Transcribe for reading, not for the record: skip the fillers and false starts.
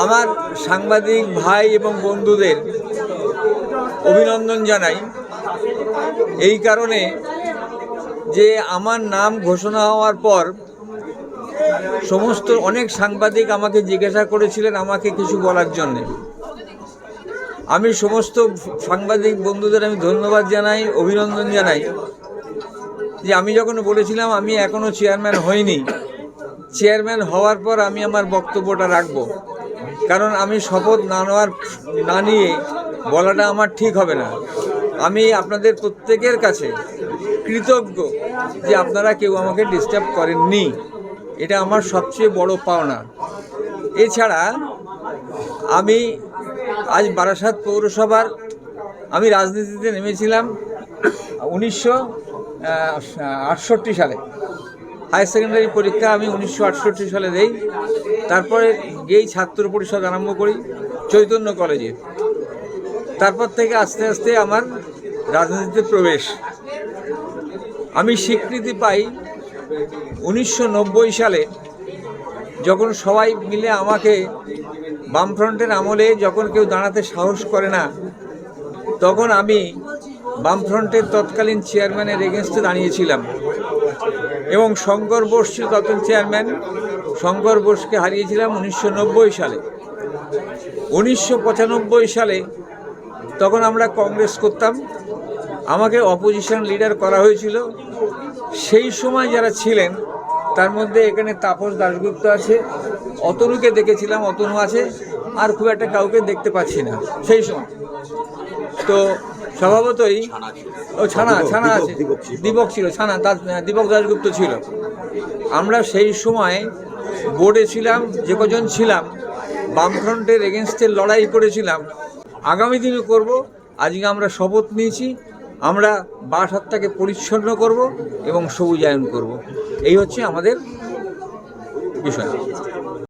আমার সাংবাদিক ভাই এবং বন্ধুদের অভিনন্দন জানাই এই কারণে যে আমার নাম ঘোষণা হওয়ার পর সমস্ত অনেক সাংবাদিক আমাকে জিজ্ঞাসা করেছিলেন আমাকে কিছু বলার জন্যে। আমি সমস্ত সাংবাদিক বন্ধুদের আমি ধন্যবাদ জানাই, অভিনন্দন জানাই যে আমি যখন বলেছিলাম আমি এখনও চেয়ারম্যান হইনি, চেয়ারম্যান হওয়ার পর আমি আমার বক্তব্যটা রাখব, কারণ আমি শপথ না নিয়ে বলাটা আমার ঠিক হবে না। আমি আপনাদের প্রত্যেকের কাছে কৃতজ্ঞ যে আপনারা কেউ আমাকে ডিস্টার্ব করেননি, এটা আমার সবচেয়ে বড় পাওনা। এছাড়া আমি আজ বারাসাত পৌরসভার আমি রাজনীতিতে নেমেছিলাম 1968 সালে। হায়ার সেকেন্ডারি পরীক্ষা আমি 1968 সালে দেই। তারপরে গিয়েই ছাত্র পরিষদ আরম্ভ করি চৈতন্য কলেজে। তারপর থেকে আস্তে আস্তে আমার রাজনীতিতে প্রবেশ। আমি স্বীকৃতি পাই 1990 সালে, যখন সবাই মিলে আমাকে বামফ্রন্টের আমলে যখন কেউ দাঁড়াতে সাহস করে না, তখন আমি বামফ্রন্টের তৎকালীন চেয়ারম্যানের এগেনস্টে দাঁড়িয়েছিলাম এবং শঙ্কর বোস ছিল তখন চেয়ারম্যান। শঙ্কর বোসকে হারিয়েছিলাম 1990 সালে। 1995 সালে তখন আমরা কংগ্রেস করতাম, আমাকে অপোজিশন লিডার করা হয়েছিল। সেই সময় যারা ছিলেন তার মধ্যে এখানে তাপস দাশগুপ্ত আছে, অতনুকে দেখেছিলাম, অতনু আছে, আর খুব একটা কাউকে দেখতে পাচ্ছি না সেই সময়। তো স্বভাবতই ছানা আছে, দীপক ছিল, দীপক দাশগুপ্ত ছিল। আমরা সেই সময় বোর্ডে ছিলাম, যে কজন ছিলাম বামফ্রন্টের এগেনস্টে লড়াই করেছিলাম, আগামী দিনে করব। আজকে আমরা শপথ নিয়েছি, আমরা বারাসাতটাকে পরিচ্ছন্ন করব এবং সবুজায়ন করব। এই হচ্ছে আমাদের বিষয়।